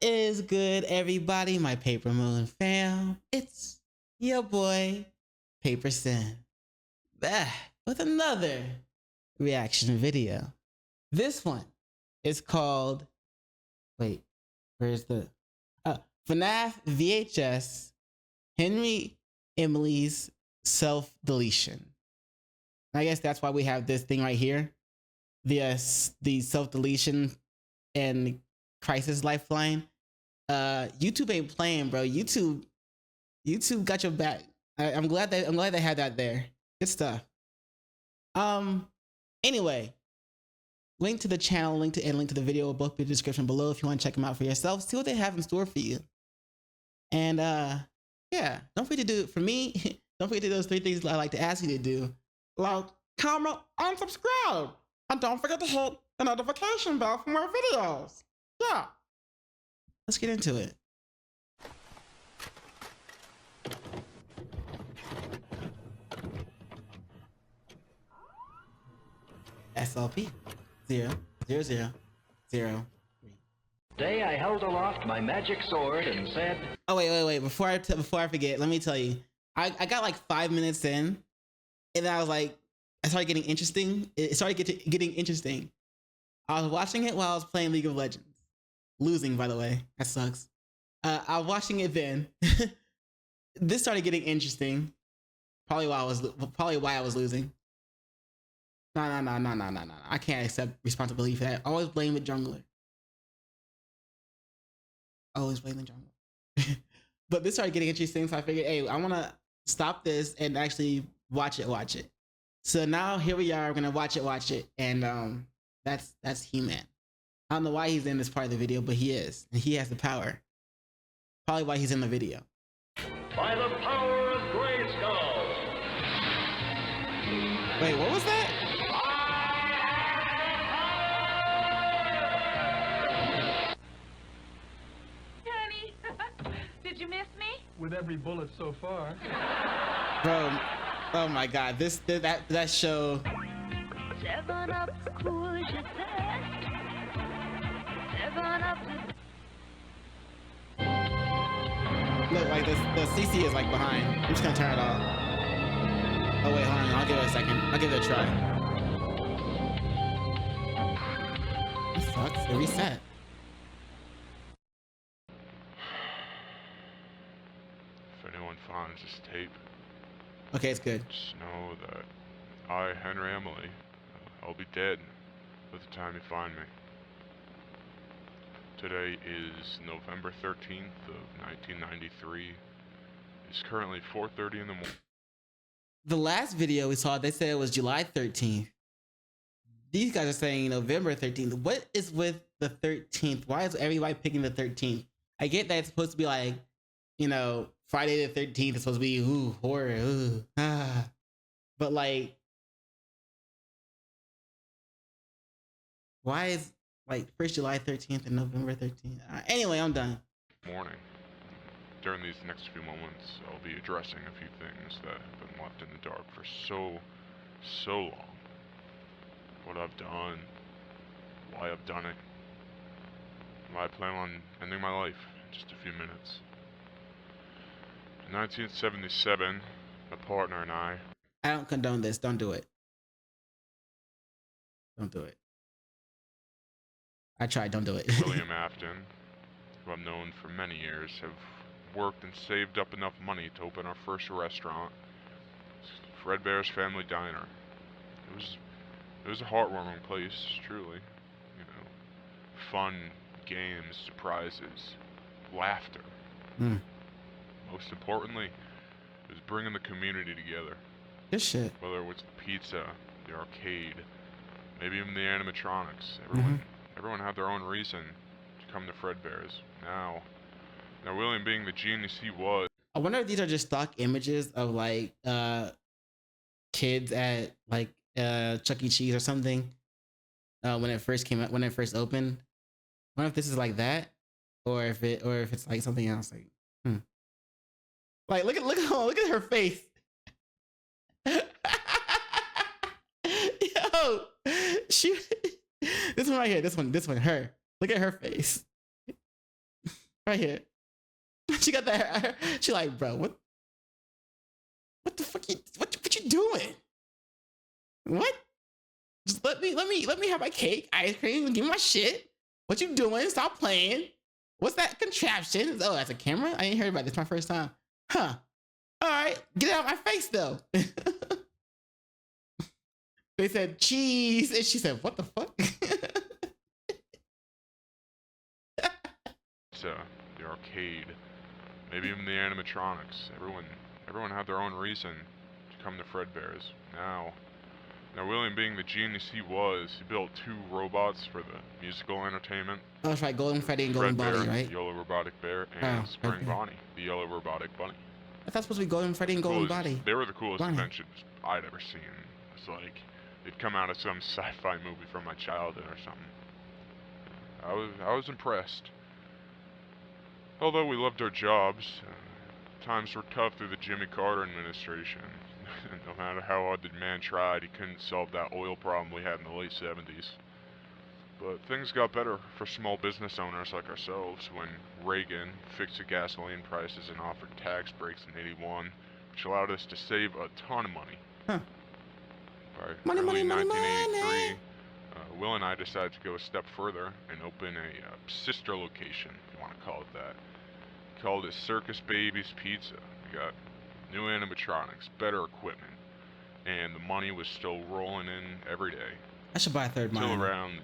is good, everybody? My Paper Moon fam. It's your boy, PaperSin, back with another reaction video. This one is called, wait, where's the, FNaF VHS, Henry Emily's self-deletion. I guess that's why we have this thing right here. The self-deletion and crisis lifeline. YouTube ain't playing, bro. YouTube got your back. I'm glad they had that there. Good stuff. Anyway, link to the channel, link to the video will both be in the description below if you want to check them out for yourself. See what they have in store for you. And yeah, don't forget to do it for me. Don't forget to do those 3 things I like to ask you to do. Like, comment, and subscribe. And don't forget to hit the notification bell for more videos. Yeah. Let's get into it. SLP 00003. Today I held aloft my magic sword and said, "Oh wait! Before I forget, let me tell you. I got like 5 minutes in, and then I was like, I started getting interesting. It started getting interesting. I was watching it while I was playing League of Legends, losing, by the way. That sucks. I was watching it then. This started getting interesting. Probably why I was losing. No. I can't accept responsibility for that. Always blame the jungler. Always blame the jungler. But this started getting interesting, so I figured, hey, I want to stop this and actually watch it. So now here we are. We're gonna watch it, and that's He-Man. I don't know why he's in this part of the video, but he is, and he has the power. Probably why he's in the video. by the power of Grayskull. Wait, what was that? Honey, did you miss me? With every bullet so far. Bro, oh my god, that show. 7 Up, cool as you said. 7 Up. Look, like the CC is like behind. I'm just gonna turn it off. Oh wait, hold on, I'll give it a second. I'll give it a try. This sucks, it reset. If anyone finds this tape, Okay, it's good. just know that I, Henry Emily, I'll be dead by the time you find me. Today is November 13th of 1993. It's currently 4:30 in the morning. The last video we saw, they said it was July 13th. These guys are saying November 13th. What is with the 13th? Why is everybody picking the 13th? I get that it's supposed to be like, you know, Friday the 13th is supposed to be, ooh, horror, ooh, ah. But like, why is like first July 13th and November 13th? Anyway, I'm done. Morning. During these next few moments, I'll be addressing a few things that have been left in the dark for so long. What I've done, why I've done it, why I plan on ending my life in just a few minutes. In 1977, my partner and I don't condone this. Don't do it. Don't do it. I tried. Don't do it. William Afton, who I've known for many years, have worked and saved up enough money to open our first restaurant, Fredbear's Family Diner. It was a heartwarming place, truly. You know, fun, games, surprises, laughter. Most importantly, it was bringing the community together. Good shit. Whether it was the pizza, the arcade, maybe even the animatronics. Everyone had their own reason to come to Fredbear's. Now William, being the genius he was, I wonder if these are just stock images of like kids at like Chuck E. Cheese or something when it first came out, when it first opened. I wonder if this is like that, or if it's like something else. Like, like look at her face. Yo, this one right here. This one. Her. Look at her face. Right here. She got that. She like, bro, what the fuck what you doing? What? Just let me have my cake, ice cream, give me my shit. What you doing? Stop playing. What's that contraption? Oh, that's a camera? I ain't heard about this. My first time. Huh. All right. Get out of my face though. They said cheese. And she said, what the fuck? So, the arcade, maybe even the animatronics. Everyone had their own reason to come to Fredbear's. Now William, being the genius he was, he built 2 robots for the musical entertainment. Oh, that's right. Golden Freddy and Golden Bonnie, right? The yellow robotic bear, and Spring Bonnie, the yellow robotic bunny. I thought it was supposed to be Golden Freddy and Golden Bonnie. They were the coolest inventions I'd ever seen. It's like they'd come out of some sci-fi movie from my childhood or something. I was impressed. Although we loved our jobs, times were tough through the Jimmy Carter administration. No matter how hard the man tried, he couldn't solve that oil problem we had in the late 70s. But things got better for small business owners like ourselves when Reagan fixed the gasoline prices and offered tax breaks in '81, which allowed us to save a ton of money. Huh. By early 1983, Will and I decided to go a step further and open a sister location, if you want to call it that. We called it Circus Baby's Pizza. We got new animatronics, better equipment, and the money was still rolling in every day. I should buy a third mine. Until around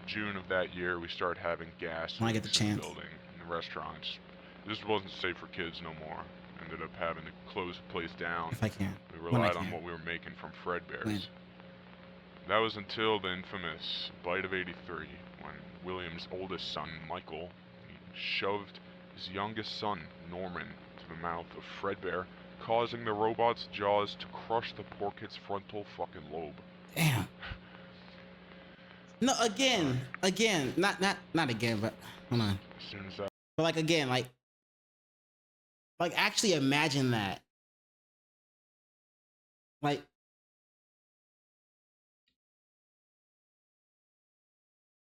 June of that year, we started having gas when I get the chance. in the building, in the restaurants. This wasn't safe for kids no more. Ended up having to close the place down. If I can. We relied on what we were making from Fredbear's. That was until the infamous bite of '83, when William's oldest son, Michael, shoved his youngest son, Norman, to the mouth of Fredbear, causing the robot's jaws to crush the poor kid's frontal fucking lobe. Damn. No, again, not again, but hold on. As soon as that. But like again, like actually imagine that. Like,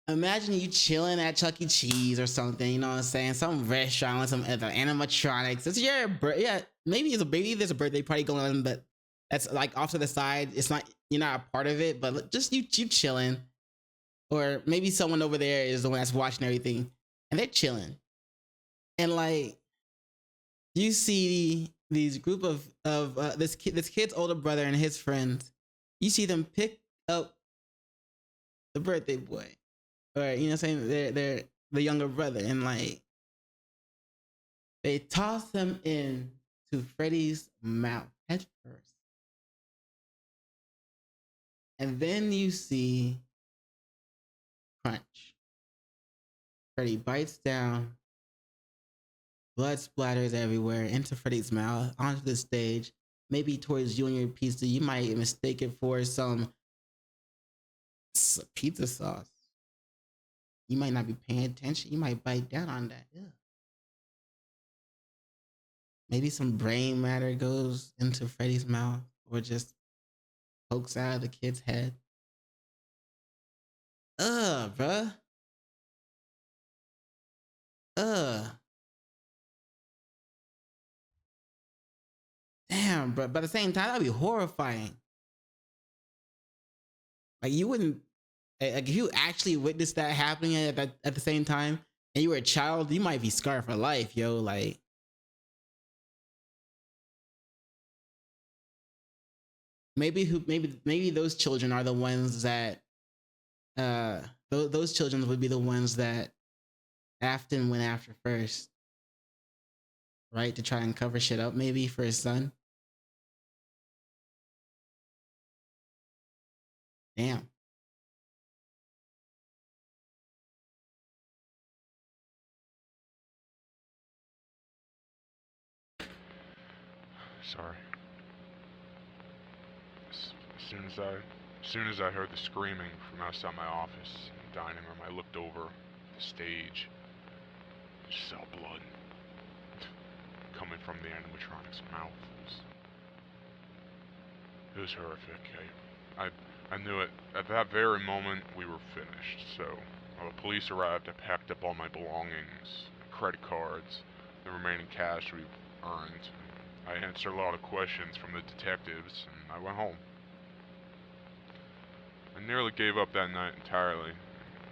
imagine you chilling at Chuck E. Cheese or something, you know what I'm saying? Some restaurant with some animatronics. It's your maybe it's there's a birthday party going on, but that's like off to the side. It's not, you're not a part of it, but just you chilling. Or maybe someone over there is the one that's watching everything and they're chilling. And like, you see these group of this kid's older brother and his friends. You see them pick up the birthday boy, or you know what I'm saying, they're the younger brother, and like they toss him in to Freddy's mouth head first, and then you see crunch. Freddy bites down. Blood splatters everywhere into Freddy's mouth, onto the stage, maybe towards you and your pizza. You might mistake it for some pizza sauce. You might not be paying attention. You might bite down on that. Yeah. Maybe some brain matter goes into Freddy's mouth or just pokes out of the kid's head. Bruh. Damn, bro. But at the same time, that'd be horrifying. Like, you wouldn't, like, if you actually witnessed that happening at the same time, and you were a child, you might be scarred for life, yo. Like, maybe those children are the ones that, those children would be the ones that Afton went after first, right? To try and cover shit up, maybe for his son. Damn. Sorry. As soon as I heard the screaming from outside my office in the dining room, I looked over the stage. I just saw blood coming from the animatronic's mouth. It was horrific. I knew it. At that very moment, we were finished. So, while the police arrived, I packed up all my belongings, credit cards, the remaining cash we earned. I answered a lot of questions from the detectives, and I went home. I nearly gave up that night entirely.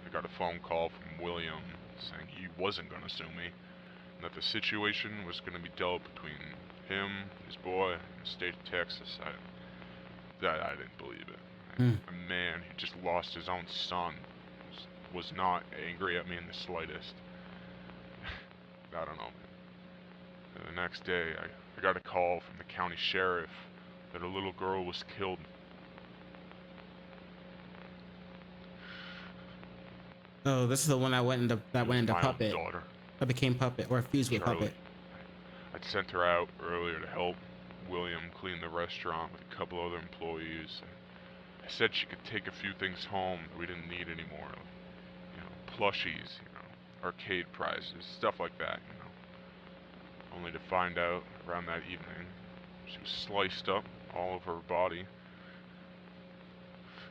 I got a phone call from William saying he wasn't going to sue me, and that the situation was going to be dealt between him, his boy, and the state of Texas. I didn't believe it. A man who just lost his own son was not angry at me in the slightest. I don't know, man. And the next day, I got a call from the county sheriff that a little girl was killed. Oh, this is the one that went into My puppet. own daughter. That became puppet or fused with Charlie. puppet. I'd sent her out earlier to help William clean the restaurant with a couple other employees. I said she could take a few things home that we didn't need anymore. Plushies, arcade prizes, stuff like that, Only to find out around that evening, she was sliced up all over her body.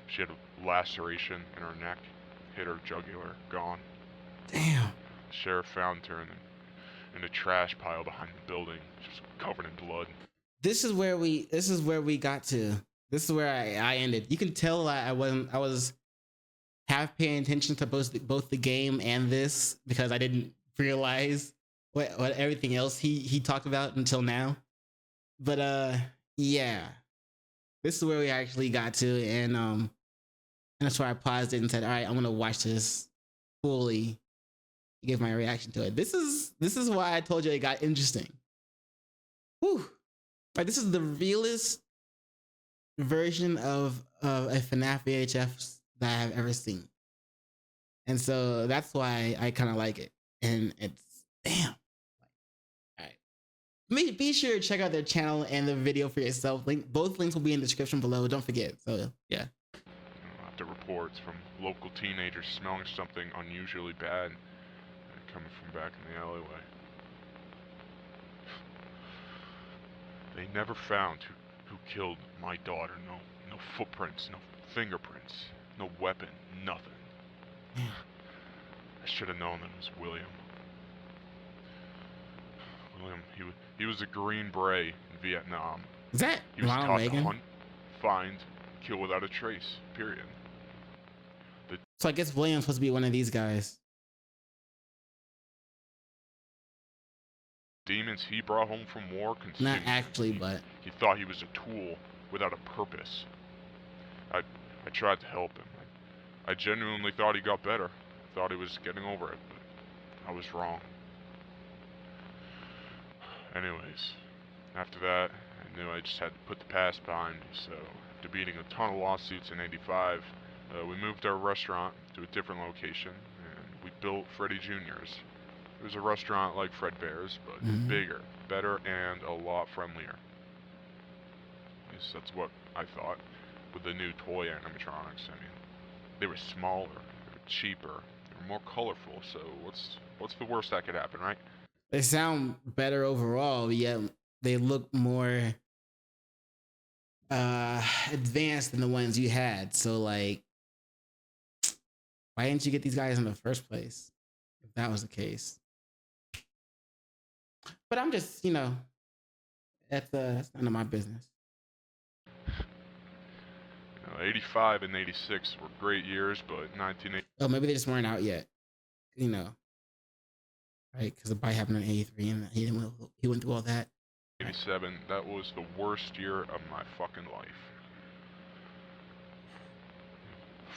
She had a laceration in her neck, hit her jugular, gone. Damn. The sheriff found her in a trash pile behind the building. She was covered in blood. This is where we got to. This is where I ended. You can tell I was half paying attention to both the game and this because I didn't realize what everything else he talked about until now. But yeah. This is where we actually got to, and that's why I paused it and said, all right, I'm gonna watch this fully, give my reaction to it. This is why I told you it got interesting. Whew. Like, this is the realest version of a FNaF VHS that I have ever seen. And so that's why I kind of like it. And it's, damn. All right. Be sure to check out their channel and the video for yourself. Both links will be in the description below. Don't forget. So, yeah. After reports from local teenagers smelling something unusually bad coming from back in the alleyway. They never found who killed my daughter. No footprints, no fingerprints, no weapon, nothing. I should have known that it was William. William, he was a Green Beret in Vietnam. Is that He was Ronald taught Reagan? to hunt, find, kill without a trace. Period. So I guess William's supposed to be one of these guys. Demons he brought home from war consumed Not him. actually, but He thought he was a tool without a purpose. I tried to help him. I genuinely thought he got better. I thought he was getting over it, but I was wrong. Anyways, after that, I knew I just had to put the past behind me, so after beating a ton of lawsuits in '85, we moved our restaurant to a different location, and we built Freddy Jr.'s. It was a restaurant like Fredbear's, but bigger, better, and a lot friendlier. At least that's what I thought. With the new toy animatronics, I mean, they were smaller, they were cheaper, they were more colorful. So what's the worst that could happen, right? they sound better overall, yet they look more advanced than the ones you had. So, like, why didn't you get these guys in the first place if that was the case? But I'm just, that's none of my business. 85 and 86 were great years, but 1980. Oh, maybe they just weren't out yet, right? Because the bite happened in '83, and he went through all that. 87, that was the worst year of my fucking life.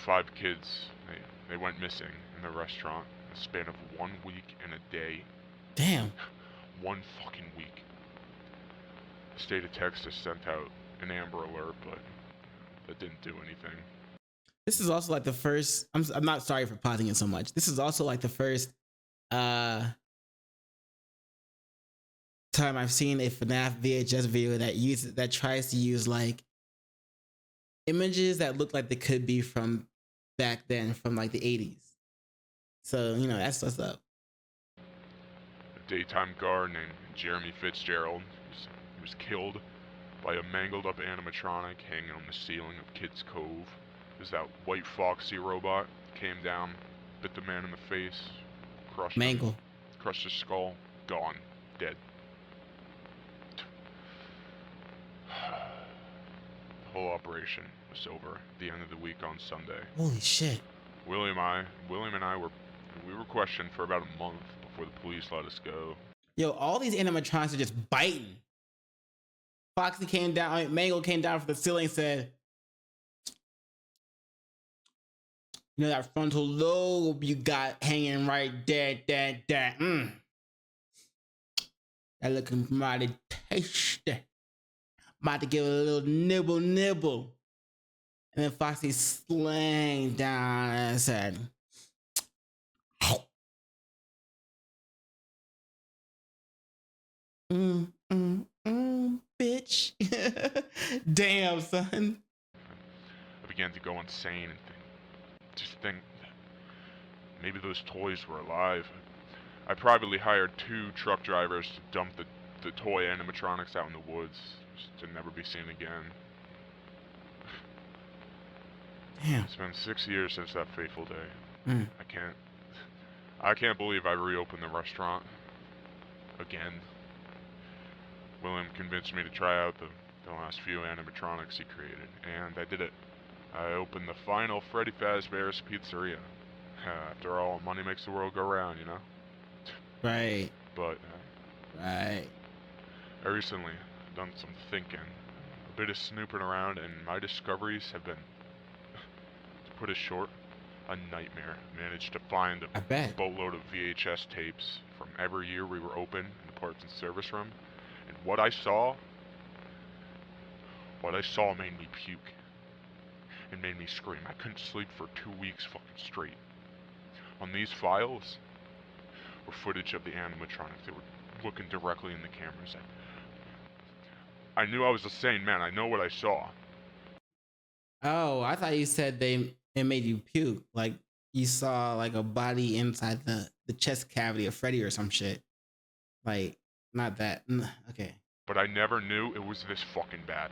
5 kids, they went missing in the restaurant in the span of 1 week and a day. Damn. 1 fucking week. The state of Texas sent out an Amber Alert, but that didn't do anything. This is also like the first. I'm not sorry for pausing it so much. This is also like the first time I've seen a FNaF VHS video that tries to use like images that look like they could be from back then, from like the 80s. So that's what's up. A daytime guard named Jeremy Fitzgerald, he was killed by a mangled up animatronic hanging on the ceiling of Kids Cove. As that white foxy robot came down, bit the man in the face, crushed Mangle. him. crushed his skull, gone, dead. The whole operation was over at the end of the week on Sunday. Holy shit. William and I were questioned for about a month before the police let us go. Yo, all these animatronics are just biting. Foxy came down, Mango came down from the ceiling and said, you know that frontal lobe you got hanging right there, that looking mighty tasty. About to give it a little nibble. And then Foxy slang down and said, bitch. Damn, son. I began to go insane and just think that maybe those toys were alive. I privately hired 2 truck drivers to dump the toy animatronics out in the woods, just to never be seen again. Damn. It's been 6 years since that fateful day. I can't believe I reopened the restaurant again. William convinced me to try out the last few animatronics he created, and I did it. I opened the final Freddy Fazbear's Pizzeria. After all, money makes the world go round, you know? Right. But Right. I recently done some thinking, a bit of snooping around, and my discoveries have been, to put it short, a nightmare. Managed to find I a bet. boatload of VHS tapes from every year we were open in the parts and service room, and what I saw made me puke. It made me scream. I couldn't sleep for 2 weeks fucking straight. On these files were footage of the animatronics. They were looking directly in the cameras. I knew I was a sane man. I know what I saw. Oh, I thought you said it made you puke. Like you saw like a body inside the chest cavity of Freddy or some shit. Like, not that. Okay. But I never knew it was this fucking bad.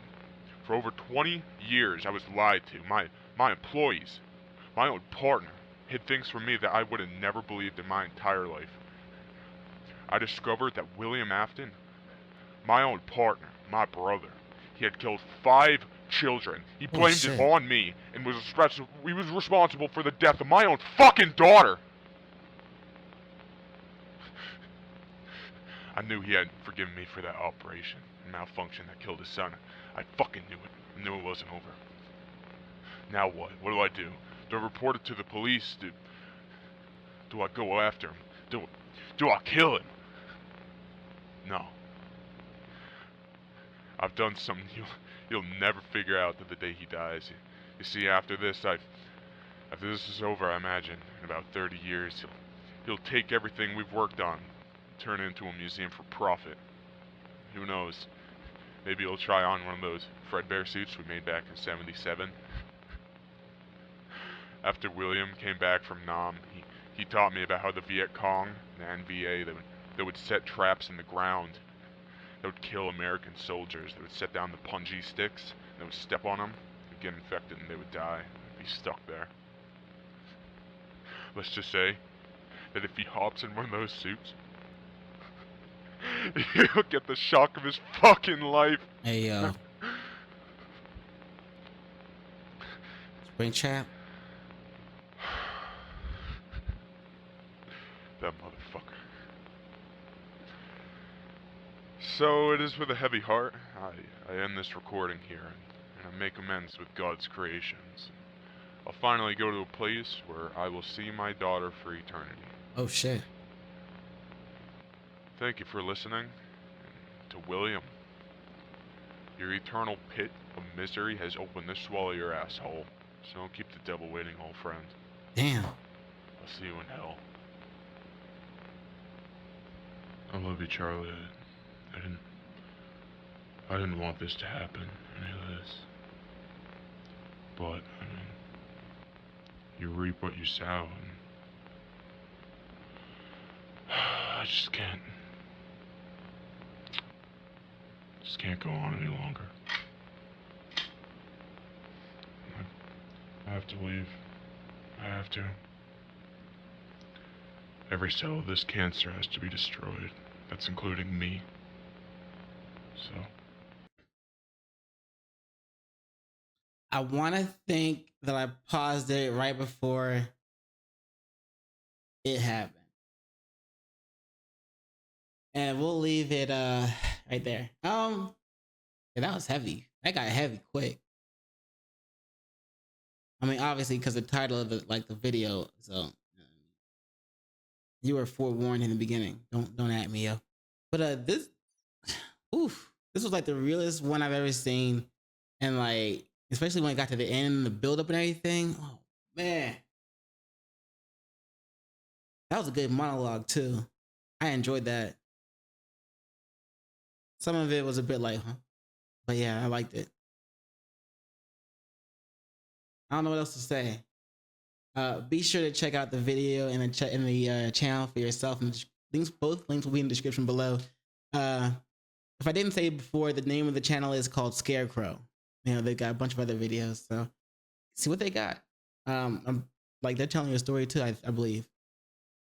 For over 20 years, I was lied to. My employees, my own partner, hid things from me that I would have never believed in my entire life. I discovered that William Afton, my own partner, my brother, he had killed 5 children. He blamed it on me and was responsible for the death of my own fucking daughter. I knew he hadn't forgiven me for that operation and malfunction that killed his son. I fucking knew it. I knew it wasn't over. Now what? What do? Do I report it to the police? Do I go after him? Do I kill him? No. I've done something you'll never figure out to the day he dies. You see, after this is over, I imagine, in about 30 years, he'll take everything we've worked on, turn it into a museum for profit. Who knows? Maybe he'll try on one of those Fredbear suits we made back in '77. After William came back from Nam, he taught me about how the Viet Cong, the NVA, they would set traps in the ground that would kill American soldiers. They would set down the punji sticks, they would step on them, they'd get infected, and they would die. They'd be stuck there. Let's just say that if he hops in one of those suits, he'll get the shock of his fucking life. Hey, yo. Springtrap? That motherfucker. So it is with a heavy heart I end this recording here, and I make amends with God's creations. I'll finally go to a place where I will see my daughter for eternity. Oh, shit. Thank you for listening. And to William, your eternal pit of misery has opened to swallow your asshole. So don't keep the devil waiting, old friend. Damn. I'll see you in hell. I love you, Charlie. I didn't want this to happen, any of this. But, I mean, you reap what you sow, and I just can't go on any longer. I have to leave. I have to. Every cell of this cancer has to be destroyed. That's including me. So, I want to think that I paused it right before it happened. And we'll leave it right there. Yeah, that was heavy. That got heavy quick. I mean, obviously, because the title of the video. So you were forewarned in the beginning. Don't at me, yo. But this, oof, this was like the realest one I've ever seen, and like especially when it got to the end, the build up and everything. Oh man, that was a good monologue too. I enjoyed that. Some of it was a bit like, huh? But yeah, I liked it. I don't know what else to say. Be sure to check out the video in the channel for yourself. And both links will be in the description below. If I didn't say before, the name of the channel is called Scarecrow. You know, they've got a bunch of other videos, so see what they got. I'm like they're telling you a story too, I believe.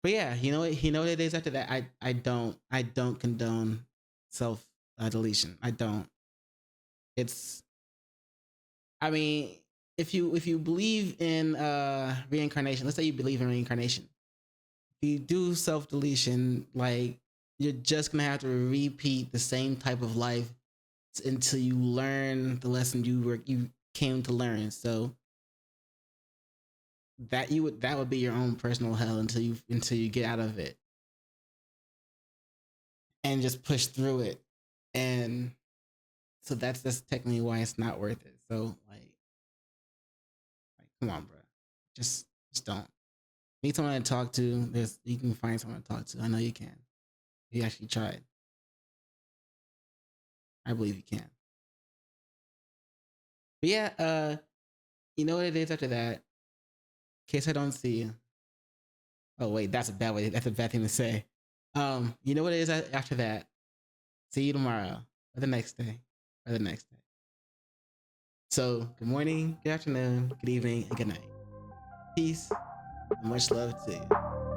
But yeah, you know what it is after that. I don't condone self deletion. I don't. It's, I mean, if you believe in reincarnation, let's say you believe in reincarnation, if you do self deletion, like you're just gonna have to repeat the same type of life until you learn the lesson you came to learn. So that would be your own personal hell until you get out of it and just push through it. And so that's technically why it's not worth it. So like come on, bro, just don't. Need someone to talk to. You can find someone to talk to. I know you can. You actually tried. I believe you can. But yeah, you know what it is after that. In case I don't see you. Oh wait, that's a bad way. That's a bad thing to say. You know what it is after that. See you tomorrow, or the next day, or the next day. So good morning, good afternoon, good evening, and good night. Peace and much love to you.